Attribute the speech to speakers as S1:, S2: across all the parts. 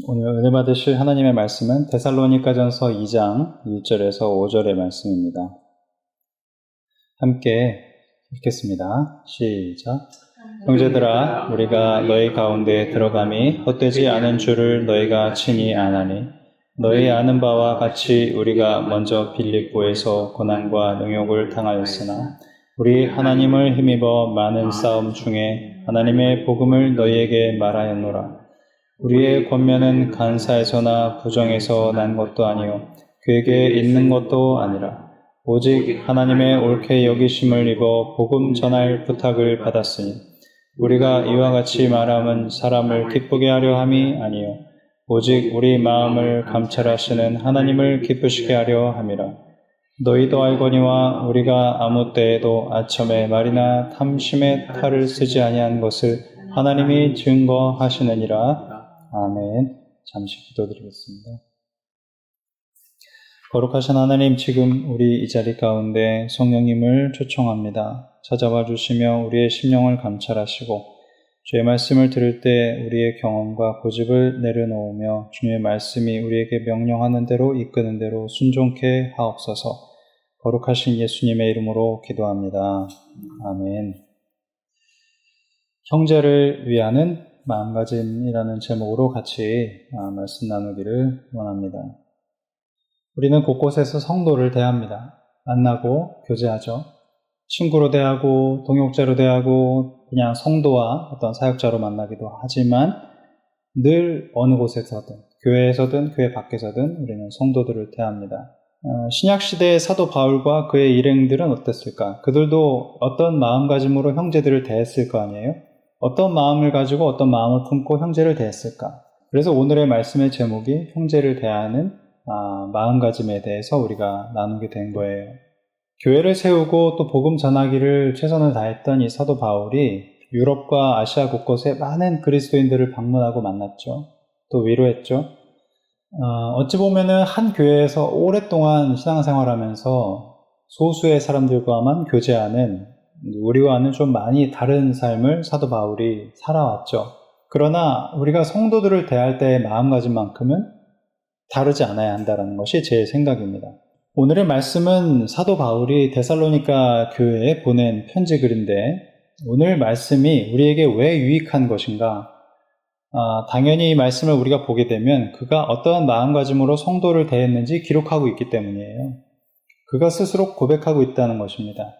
S1: 오늘 은혜 받으실 하나님의 말씀은 데살로니가전서 2장 1절에서 5절의 말씀입니다. 함께 읽겠습니다. 시작. 형제들아, 우리가 너희 가운데 들어감이 헛되지 않은 줄을 너희가 친히 아나니, 너희 아는 바와 같이 우리가 먼저 빌립보에서 고난과 능욕을 당하였으나 우리 하나님을 힘입어 많은 싸움 중에 하나님의 복음을 너희에게 말하였노라. 우리의 권면은 간사에서나 부정에서 난 것도 아니요 그에게 있는 것도 아니라 오직 하나님의 옳게 여기심을 입어 복음 전할 부탁을 받았으니 우리가 이와 같이 말함은 사람을 기쁘게 하려 함이 아니요 오직 우리 마음을 감찰하시는 하나님을 기쁘시게 하려 함이라. 너희도 알거니와 우리가 아무 때에도 아첨의 말이나 탐심의 탈을 쓰지 아니한 것을 하나님이 증거하시느니라. 아멘. 잠시 기도드리겠습니다. 거룩하신 하나님, 지금 우리 이 자리 가운데 성령님을 초청합니다. 찾아와 주시며 우리의 심령을 감찰하시고 주의 말씀을 들을 때 우리의 경험과 고집을 내려놓으며 주의 말씀이 우리에게 명령하는 대로 이끄는 대로 순종케 하옵소서. 거룩하신 예수님의 이름으로 기도합니다. 아멘. 형제를 위하는 마음가짐이라는 제목으로 같이 말씀 나누기를 원합니다. 우리는 곳곳에서 성도를 대합니다. 만나고 교제하죠. 친구로 대하고 동역자로 대하고 그냥 성도와 어떤 사역자로 만나기도 하지만 늘 어느 곳에서든 교회에서든 교회 밖에서든 우리는 성도들을 대합니다. 신약시대의 사도 바울과 그의 일행들은 어땠을까? 그들도 어떤 마음가짐으로 형제들을 대했을 거 아니에요? 어떤 마음을 가지고 어떤 마음을 품고 형제를 대했을까? 그래서 오늘의 말씀의 제목이 형제를 대하는 마음가짐에 대해서 우리가 나누게 된 거예요. 교회를 세우고 또 복음 전하기를 최선을 다했던 이 사도 바울이 유럽과 아시아 곳곳에 많은 그리스도인들을 방문하고 만났죠. 또 위로했죠. 어찌 보면은 한 교회에서 오랫동안 신앙생활하면서 소수의 사람들과만 교제하는 우리와는 좀 많이 다른 삶을 사도 바울이 살아왔죠. 그러나 우리가 성도들을 대할 때의 마음가짐만큼은 다르지 않아야 한다는 것이 제 생각입니다. 오늘의 말씀은 사도 바울이 데살로니가 교회에 보낸 편지 글인데 오늘 말씀이 우리에게 왜 유익한 것인가? 당연히 이 말씀을 우리가 보게 되면 그가 어떠한 마음가짐으로 성도를 대했는지 기록하고 있기 때문이에요. 그가 스스로 고백하고 있다는 것입니다.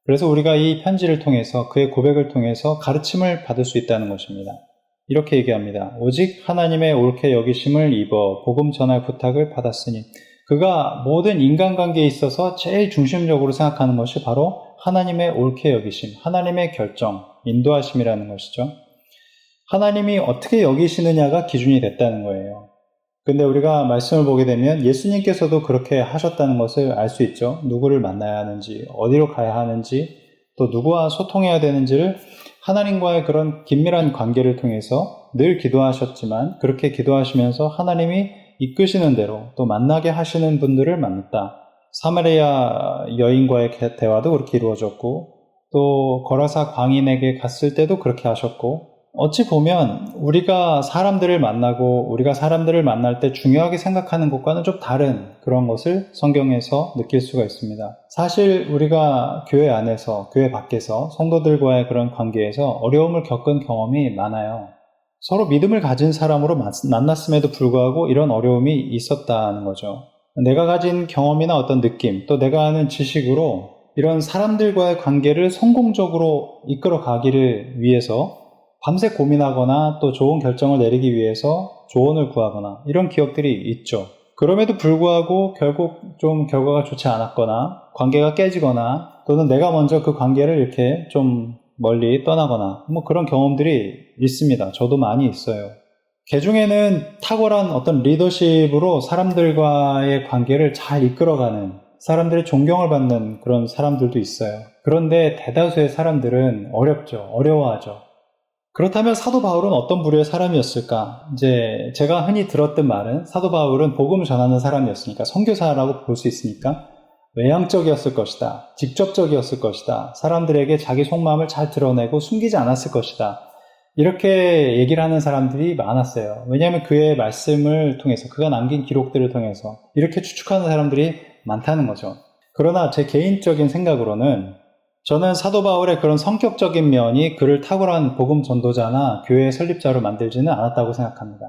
S1: 그래서 우리가 이 편지를 통해서 그의 고백을 통해서 가르침을 받을 수 있다는 것입니다. 이렇게 얘기합니다. 오직 하나님의 옳게 여기심을 입어 복음 전할 부탁을 받았으니 그가 모든 인간관계에 있어서 제일 중심적으로 생각하는 것이 바로 하나님의 옳게 여기심, 하나님의 결정, 인도하심이라는 것이죠. 하나님이 어떻게 여기시느냐가 기준이 됐다는 거예요. 근데 우리가 말씀을 보게 되면 예수님께서도 그렇게 하셨다는 것을 알 수 있죠. 누구를 만나야 하는지, 어디로 가야 하는지, 또 누구와 소통해야 되는지를 하나님과의 그런 긴밀한 관계를 통해서 늘 기도하셨지만 그렇게 기도하시면서 하나님이 이끄시는 대로 또 만나게 하시는 분들을 만났다. 사마리아 여인과의 대화도 그렇게 이루어졌고 또 거라사 광인에게 갔을 때도 그렇게 하셨고 어찌 보면 우리가 사람들을 만나고 우리가 사람들을 만날 때 중요하게 생각하는 것과는 좀 다른 그런 것을 성경에서 느낄 수가 있습니다. 사실 우리가 교회 안에서, 교회 밖에서 성도들과의 그런 관계에서 어려움을 겪은 경험이 많아요. 서로 믿음을 가진 사람으로 만났음에도 불구하고 이런 어려움이 있었다는 거죠. 내가 가진 경험이나 어떤 느낌, 또 내가 아는 지식으로 이런 사람들과의 관계를 성공적으로 이끌어 가기를 위해서 밤새 고민하거나 또 좋은 결정을 내리기 위해서 조언을 구하거나 이런 기억들이 있죠. 그럼에도 불구하고 결국 좀 결과가 좋지 않았거나 관계가 깨지거나 또는 내가 먼저 그 관계를 이렇게 좀 멀리 떠나거나 그런 경험들이 있습니다. 저도 많이 있어요. 개중에는 탁월한 어떤 리더십으로 사람들과의 관계를 잘 이끌어가는 사람들의 존경을 받는 그런 사람들도 있어요. 그런데 대다수의 사람들은 어려워하죠. 그렇다면 사도 바울은 어떤 부류의 사람이었을까? 이제 제가 흔히 들었던 말은 사도 바울은 복음을 전하는 사람이었으니까 선교사라고 볼 수 있으니까 외향적이었을 것이다. 직접적이었을 것이다. 사람들에게 자기 속마음을 잘 드러내고 숨기지 않았을 것이다. 이렇게 얘기를 하는 사람들이 많았어요. 왜냐하면 그의 말씀을 통해서, 그가 남긴 기록들을 통해서 이렇게 추측하는 사람들이 많다는 거죠. 그러나 제 개인적인 생각으로는 저는 사도 바울의 그런 성격적인 면이 그를 탁월한 복음 전도자나 교회 설립자로 만들지는 않았다고 생각합니다.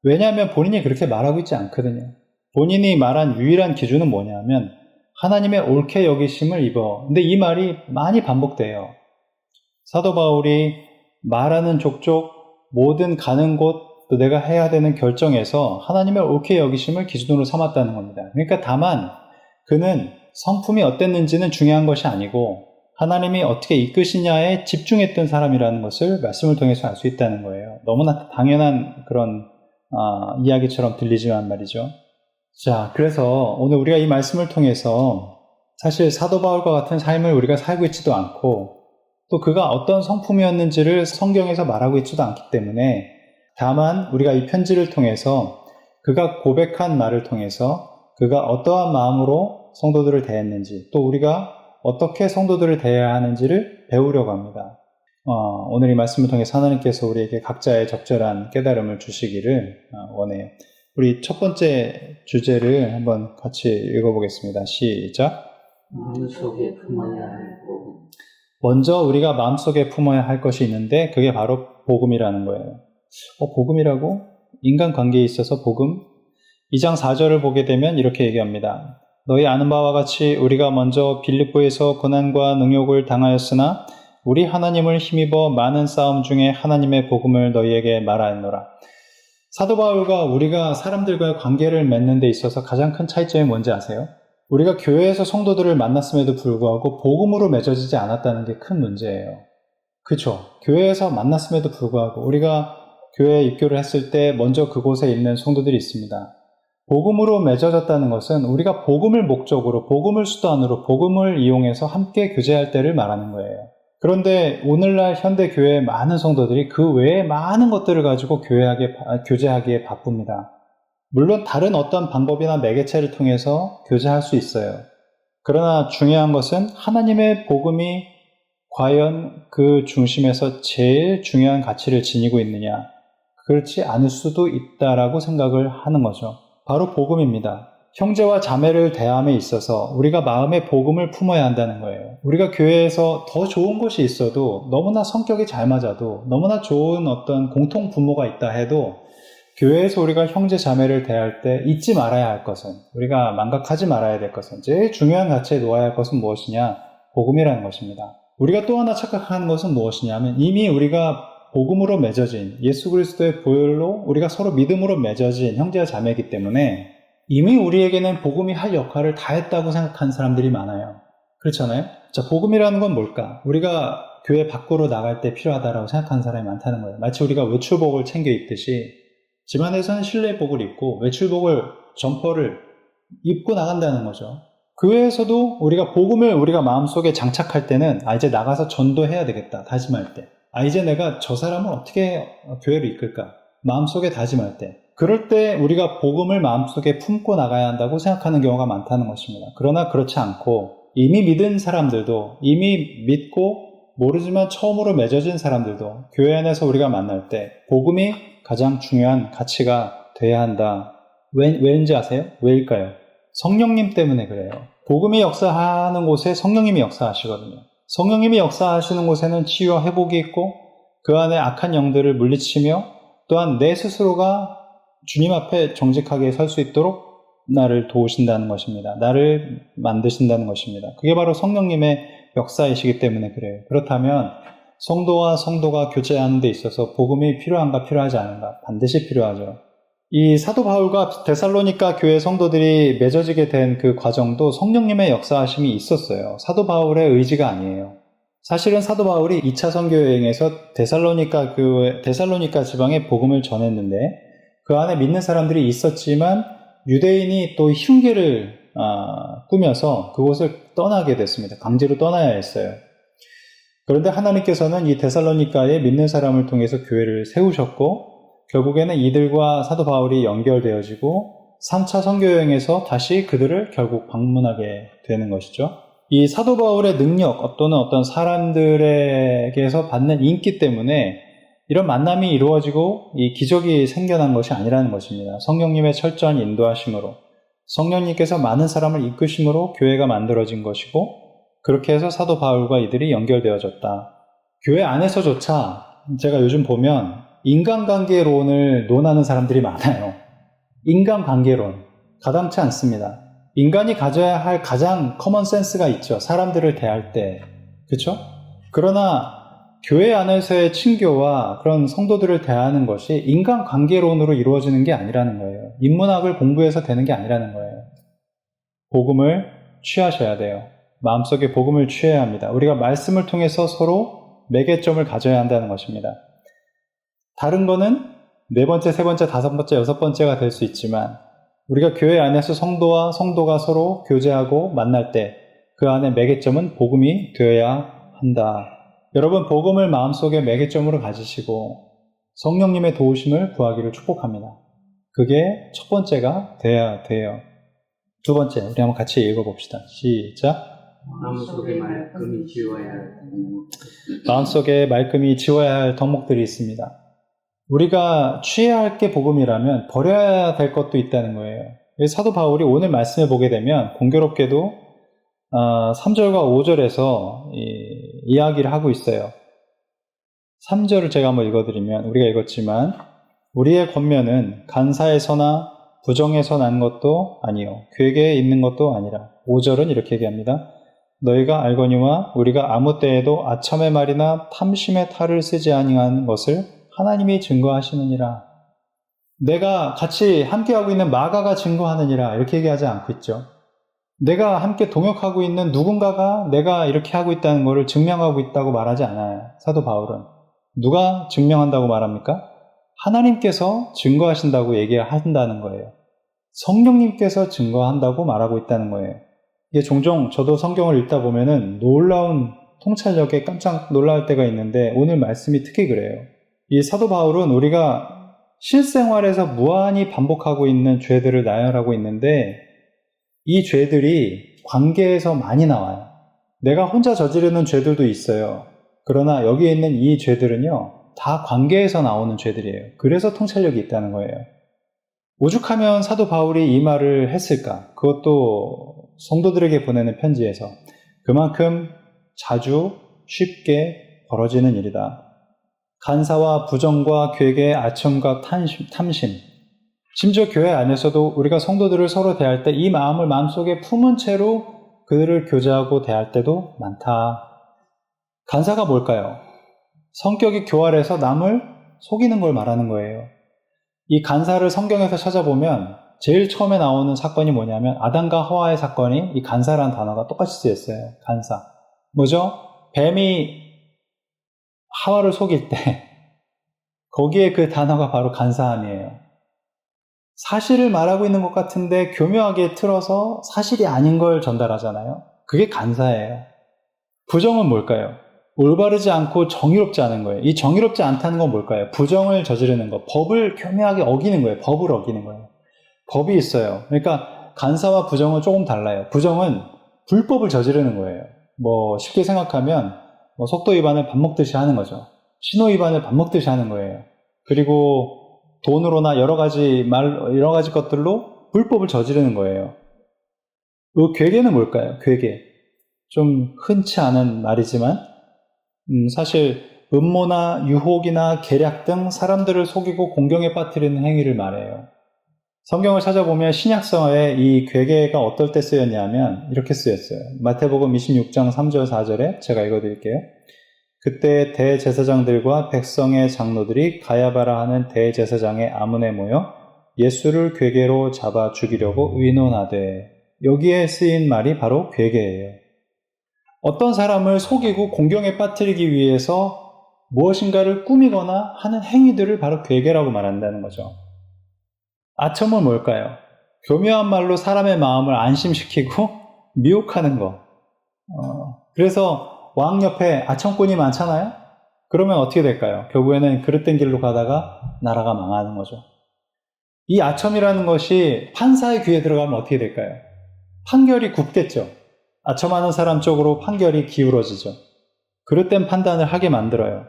S1: 왜냐하면 본인이 그렇게 말하고 있지 않거든요. 본인이 말한 유일한 기준은 뭐냐면 하나님의 옳게 여기심을 입어. 근데 이 말이 많이 반복돼요. 사도 바울이 말하는 족족 모든 가는 곳 또 내가 해야 되는 결정에서 하나님의 옳게 여기심을 기준으로 삼았다는 겁니다. 그러니까 다만 그는 성품이 어땠는지는 중요한 것이 아니고 하나님이 어떻게 이끄시냐에 집중했던 사람이라는 것을 말씀을 통해서 알 수 있다는 거예요. 너무나 당연한 그런 이야기처럼 들리지만 말이죠. 자, 그래서 오늘 우리가 이 말씀을 통해서 사실 사도 바울과 같은 삶을 우리가 살고 있지도 않고 또 그가 어떤 성품이었는지를 성경에서 말하고 있지도 않기 때문에 다만 우리가 이 편지를 통해서 그가 고백한 말을 통해서 그가 어떠한 마음으로 성도들을 대했는지 또 우리가 어떻게 성도들을 대해야 하는지를 배우려고 합니다. 오늘 이 말씀을 통해서 하나님께서 우리에게 각자의 적절한 깨달음을 주시기를 원해요. 우리 첫 번째 주제를 한번 같이 읽어보겠습니다. 시작.
S2: 마음속에 품어야 할 복음.
S1: 먼저 우리가 마음속에 품어야 할 것이 있는데 그게 바로 복음이라는 거예요. 복음이라고? 인간관계에 있어서 복음? 2장 4절을 보게 되면 이렇게 얘기합니다. 너희 아는 바와 같이 우리가 먼저 빌립보에서 고난과 능욕을 당하였으나 우리 하나님을 힘입어 많은 싸움 중에 하나님의 복음을 너희에게 말하였노라. 사도 바울과 우리가 사람들과의 관계를 맺는 데 있어서 가장 큰 차이점이 뭔지 아세요? 우리가 교회에서 성도들을 만났음에도 불구하고 복음으로 맺어지지 않았다는 게 큰 문제예요. 그렇죠? 교회에서 만났음에도 불구하고 우리가 교회에 입교를 했을 때 먼저 그곳에 있는 성도들이 있습니다. 복음으로 맺어졌다는 것은 우리가 복음을 목적으로, 복음을 수단으로, 복음을 이용해서 함께 교제할 때를 말하는 거예요. 그런데 오늘날 현대 교회의 많은 성도들이 그 외에 많은 것들을 가지고 교제하기에 바쁩니다. 물론 다른 어떤 방법이나 매개체를 통해서 교제할 수 있어요. 그러나 중요한 것은 하나님의 복음이 과연 그 중심에서 제일 중요한 가치를 지니고 있느냐? 그렇지 않을 수도 있다라고 생각을 하는 거죠. 바로 복음입니다. 형제와 자매를 대함에 있어서 우리가 마음의 복음을 품어야 한다는 거예요. 우리가 교회에서 더 좋은 것이 있어도 너무나 성격이 잘 맞아도 너무나 좋은 어떤 공통 부모가 있다 해도 교회에서 우리가 형제 자매를 대할 때 잊지 말아야 할 것은 우리가 망각하지 말아야 될 것은 제일 중요한 가치에 놓아야 할 것은 무엇이냐? 복음이라는 것입니다. 우리가 또 하나 착각하는 것은 무엇이냐면 이미 우리가 복음으로 맺어진 예수 그리스도의 보혈로 우리가 서로 믿음으로 맺어진 형제와 자매이기 때문에 이미 우리에게는 복음이 할 역할을 다 했다고 생각하는 사람들이 많아요. 그렇잖아요? 자, 복음이라는 건 뭘까? 우리가 교회 밖으로 나갈 때 필요하다고 생각하는 사람이 많다는 거예요. 마치 우리가 외출복을 챙겨 입듯이 집안에서는 실내복을 입고 외출복을 점퍼를 입고 나간다는 거죠. 교회에서도 우리가 복음을 우리가 마음속에 장착할 때는 이제 나가서 전도해야 되겠다. 다짐할 때. 이제 내가 저 사람을 어떻게 교회로 이끌까? 마음속에 다짐할 때. 그럴 때 우리가 복음을 마음속에 품고 나가야 한다고 생각하는 경우가 많다는 것입니다. 그러나 그렇지 않고 이미 믿은 사람들도 이미 믿고 모르지만 처음으로 맺어진 사람들도 교회 안에서 우리가 만날 때 복음이 가장 중요한 가치가 돼야 한다. 왜인지 아세요? 왜일까요? 성령님 때문에 그래요. 복음이 역사하는 곳에 성령님이 역사하시거든요. 성령님이 역사하시는 곳에는 치유와 회복이 있고 그 안에 악한 영들을 물리치며 또한 내 스스로가 주님 앞에 정직하게 설 수 있도록 나를 도우신다는 것입니다. 나를 만드신다는 것입니다. 그게 바로 성령님의 역사이시기 때문에 그래요. 그렇다면 성도와 성도가 교제하는 데 있어서 복음이 필요한가 필요하지 않은가? 반드시 필요하죠. 이 사도 바울과 데살로니가 교회 성도들이 맺어지게 된 그 과정도 성령님의 역사하심이 있었어요. 사도 바울의 의지가 아니에요. 사실은 사도 바울이 2차 선교 여행에서 데살로니가 지방에 복음을 전했는데 그 안에 믿는 사람들이 있었지만 유대인이 또 흉계를 꾸며서 그곳을 떠나게 됐습니다. 강제로 떠나야 했어요. 그런데 하나님께서는 이 데살로니가에 믿는 사람을 통해서 교회를 세우셨고 결국에는 이들과 사도 바울이 연결되어지고 3차 선교여행에서 다시 그들을 결국 방문하게 되는 것이죠. 이 사도 바울의 능력 또는 어떤 사람들에게서 받는 인기 때문에 이런 만남이 이루어지고 이 기적이 생겨난 것이 아니라는 것입니다. 성령님의 철저한 인도하심으로, 성령님께서 많은 사람을 이끄심으로 교회가 만들어진 것이고, 그렇게 해서 사도 바울과 이들이 연결되어졌다. 교회 안에서조차 제가 요즘 보면 인간관계론을 논하는 사람들이 많아요. 인간관계론 가당치 않습니다. 인간이 가져야 할 가장 커먼 센스가 있죠. 사람들을 대할 때. 그렇죠? 그러나 교회 안에서의 친교와 그런 성도들을 대하는 것이 인간관계론으로 이루어지는 게 아니라는 거예요. 인문학을 공부해서 되는 게 아니라는 거예요. 복음을 취하셔야 돼요. 마음속에 복음을 취해야 합니다. 우리가 말씀을 통해서 서로 매개점을 가져야 한다는 것입니다. 다른 거는 네 번째, 세 번째, 다섯 번째, 여섯 번째가 될 수 있지만 우리가 교회 안에서 성도와 성도가 서로 교제하고 만날 때 그 안에 매개점은 복음이 되어야 한다. 여러분, 복음을 마음속에 매개점으로 가지시고 성령님의 도우심을 구하기를 축복합니다. 그게 첫 번째가 돼야 돼요. 두 번째, 우리 한번 같이 읽어봅시다. 시작.
S2: 마음속에 말끔히 지워야 할
S1: 마음속에 말끔히 지워야 할 덕목들이 있습니다. 우리가 취해야 할 게 복음이라면 버려야 될 것도 있다는 거예요. 사도 바울이 오늘 말씀을 보게 되면 공교롭게도 3절과 5절에서 이야기를 하고 있어요. 3절을 제가 한번 읽어드리면, 우리가 읽었지만 우리의 권면은 간사에서나 부정에서 난 것도 아니요 괴계에 있는 것도 아니라, 5절은 이렇게 얘기합니다. 너희가 알거니와 우리가 아무 때에도 아첨의 말이나 탐심의 탈을 쓰지 아니한 것을 하나님이 증거하시느니라. 내가 같이 함께하고 있는 마가가 증거하느니라 이렇게 얘기하지 않고 있죠. 내가 함께 동역하고 있는 누군가가 내가 이렇게 하고 있다는 것을 증명하고 있다고 말하지 않아요. 사도 바울은. 누가 증명한다고 말합니까? 하나님께서 증거하신다고 얘기를 한다는 거예요. 성령님께서 증거한다고 말하고 있다는 거예요. 이게 종종 저도 성경을 읽다 보면은 놀라운 통찰력에 깜짝 놀랄 때가 있는데 오늘 말씀이 특히 그래요. 이 사도 바울은 우리가 실생활에서 무한히 반복하고 있는 죄들을 나열하고 있는데 이 죄들이 관계에서 많이 나와요. 내가 혼자 저지르는 죄들도 있어요. 그러나 여기에 있는 이 죄들은요, 다 관계에서 나오는 죄들이에요. 그래서 통찰력이 있다는 거예요. 오죽하면 사도 바울이 이 말을 했을까? 그것도 성도들에게 보내는 편지에서. 그만큼 자주 쉽게 벌어지는 일이다. 간사와 부정과 괴계, 아첨과 탐심. 심지어 교회 안에서도 우리가 성도들을 서로 대할 때 이 마음을 마음속에 품은 채로 그들을 교제하고 대할 때도 많다. 간사가 뭘까요? 성격이 교활해서 남을 속이는 걸 말하는 거예요. 이 간사를 성경에서 찾아보면 제일 처음에 나오는 사건이 뭐냐면 아담과 하와의 사건이 이 간사라는 단어가 똑같이 쓰였어요. 간사. 뭐죠? 뱀이 하와를 속일 때 거기에 그 단어가 바로 간사함이에요. 사실을 말하고 있는 것 같은데 교묘하게 틀어서 사실이 아닌 걸 전달하잖아요. 그게 간사예요. 부정은 뭘까요? 올바르지 않고 정의롭지 않은 거예요. 이 정의롭지 않다는 건 뭘까요? 부정을 저지르는 거, 법을 교묘하게 어기는 거예요. 법을 어기는 거예요. 법이 있어요. 그러니까 간사와 부정은 조금 달라요. 부정은 불법을 저지르는 거예요. 쉽게 생각하면 속도 위반을 밥 먹듯이 하는 거죠. 신호 위반을 밥 먹듯이 하는 거예요. 그리고 돈으로나 여러 가지 것들로 불법을 저지르는 거예요. 그 괴계는 뭘까요? 괴계. 좀 흔치 않은 말이지만 사실 음모나 유혹이나 계략 등 사람들을 속이고 공경에 빠뜨리는 행위를 말해요. 성경을 찾아보면 신약성어에 이 괴계가 어떨 때 쓰였냐면 이렇게 쓰였어요. 마태복음 26장 3절 4절에 제가 읽어드릴게요. 그때 대제사장들과 백성의 장로들이 가야바라 하는 대제사장의 아문에 모여 예수를 괴계로 잡아 죽이려고 의논하되, 여기에 쓰인 말이 바로 괴계예요. 어떤 사람을 속이고 공경에 빠뜨리기 위해서 무엇인가를 꾸미거나 하는 행위들을 바로 괴계라고 말한다는 거죠. 아첨은 뭘까요? 교묘한 말로 사람의 마음을 안심시키고 미혹하는 거. 그래서 왕 옆에 아첨꾼이 많잖아요? 그러면 어떻게 될까요? 결국에는 그릇된 길로 가다가 나라가 망하는 거죠. 이 아첨이라는 것이 판사의 귀에 들어가면 어떻게 될까요? 판결이 굽겠죠. 아첨하는 사람 쪽으로 판결이 기울어지죠. 그릇된 판단을 하게 만들어요.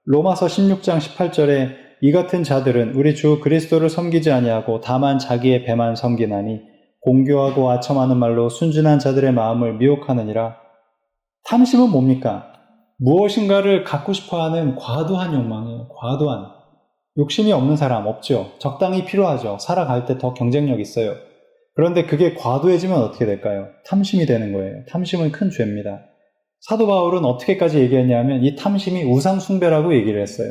S1: 로마서 16장 18절에 이 같은 자들은 우리 주 그리스도를 섬기지 아니하고 다만 자기의 배만 섬기나니 공교하고 아첨하는 말로 순진한 자들의 마음을 미혹하느니라. 탐심은 뭡니까? 무엇인가를 갖고 싶어하는 과도한 욕망이에요. 과도한. 욕심이 없는 사람 없죠. 적당히 필요하죠. 살아갈 때 더 경쟁력 있어요. 그런데 그게 과도해지면 어떻게 될까요? 탐심이 되는 거예요. 탐심은 큰 죄입니다. 사도 바울은 어떻게까지 얘기했냐면 이 탐심이 우상 숭배라고 얘기를 했어요.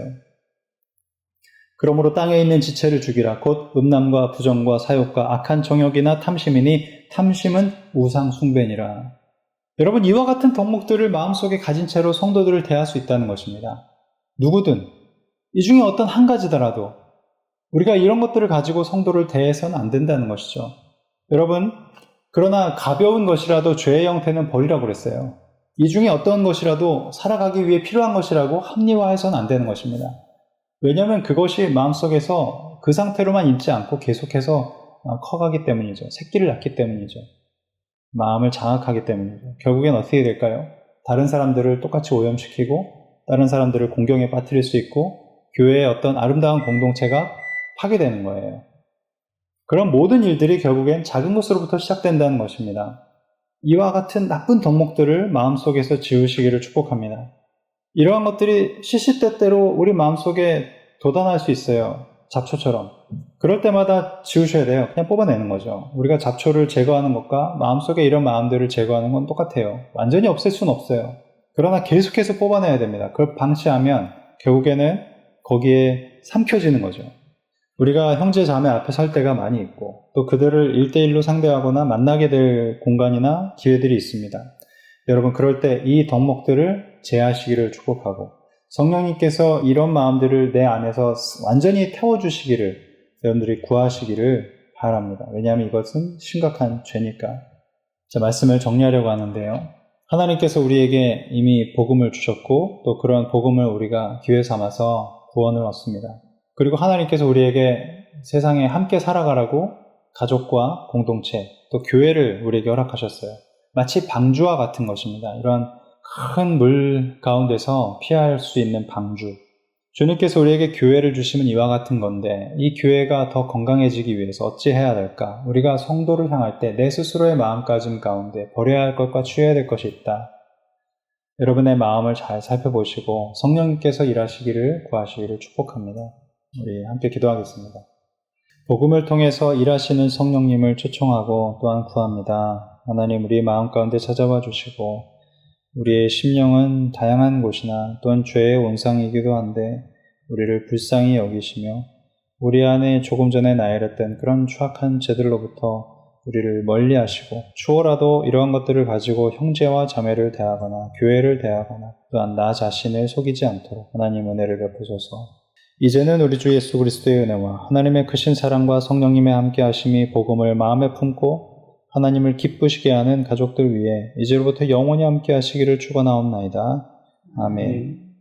S1: 그러므로 땅에 있는 지체를 죽이라. 곧 음란과 부정과 사욕과 악한 정욕이나 탐심이니 탐심은 우상 숭배니라. 여러분, 이와 같은 덕목들을 마음속에 가진 채로 성도들을 대할 수 있다는 것입니다. 누구든 이 중에 어떤 한 가지더라도 우리가 이런 것들을 가지고 성도를 대해서는 안 된다는 것이죠. 여러분, 그러나 가벼운 것이라도 죄의 형태는 버리라고 그랬어요. 이 중에 어떤 것이라도 살아가기 위해 필요한 것이라고 합리화해서는 안 되는 것입니다. 왜냐하면 그것이 마음속에서 그 상태로만 있지 않고 계속해서 커가기 때문이죠. 새끼를 낳기 때문이죠. 마음을 장악하기 때문이죠. 결국엔 어떻게 될까요? 다른 사람들을 똑같이 오염시키고 다른 사람들을 공경에 빠뜨릴 수 있고 교회의 어떤 아름다운 공동체가 파괴되는 거예요. 그런 모든 일들이 결국엔 작은 것으로부터 시작된다는 것입니다. 이와 같은 나쁜 덕목들을 마음속에서 지우시기를 축복합니다. 이러한 것들이 시시때때로 우리 마음속에 돋아날 수 있어요. 잡초처럼. 그럴 때마다 지우셔야 돼요. 그냥 뽑아내는 거죠. 우리가 잡초를 제거하는 것과 마음속에 이런 마음들을 제거하는 건 똑같아요. 완전히 없앨 수는 없어요. 그러나 계속해서 뽑아내야 됩니다. 그걸 방치하면 결국에는 거기에 삼켜지는 거죠. 우리가 형제 자매 앞에 설 때가 많이 있고 또 그들을 1대1로 상대하거나 만나게 될 공간이나 기회들이 있습니다. 여러분, 그럴 때 이 덕목들을 제하시기를 축복하고 성령님께서 이런 마음들을 내 안에서 완전히 태워주시기를 여러분들이 구하시기를 바랍니다. 왜냐하면 이것은 심각한 죄니까. 자, 말씀을 정리하려고 하는데요. 하나님께서 우리에게 이미 복음을 주셨고 또 그런 복음을 우리가 기회 삼아서 구원을 얻습니다. 그리고 하나님께서 우리에게 세상에 함께 살아가라고 가족과 공동체 또 교회를 우리에게 허락하셨어요. 마치 방주와 같은 것입니다. 이런 큰 물 가운데서 피할 수 있는 방주. 주님께서 우리에게 교회를 주시면 이와 같은 건데 이 교회가 더 건강해지기 위해서 어찌 해야 될까? 우리가 성도를 향할 때 내 스스로의 마음가짐 가운데 버려야 할 것과 취해야 될 것이 있다. 여러분의 마음을 잘 살펴보시고 성령님께서 일하시기를 구하시기를 축복합니다. 우리 함께 기도하겠습니다. 복음을 통해서 일하시는 성령님을 초청하고 또한 구합니다. 하나님, 우리 마음 가운데 찾아와 주시고 우리의 심령은 다양한 곳이나 또한 죄의 온상이기도 한데 우리를 불쌍히 여기시며 우리 안에 조금 전에 나열했던 그런 추악한 죄들로부터 우리를 멀리 하시고 추호라도 이러한 것들을 가지고 형제와 자매를 대하거나 교회를 대하거나 또한 나 자신을 속이지 않도록 하나님 은혜를 베푸소서. 이제는 우리 주 예수 그리스도의 은혜와 하나님의 크신 사랑과 성령님의 함께 하심이 복음을 마음에 품고 하나님을 기쁘시게 하는 가족들 위해 이제로부터 영원히 함께 하시기를 축원하옵나이다. 아멘.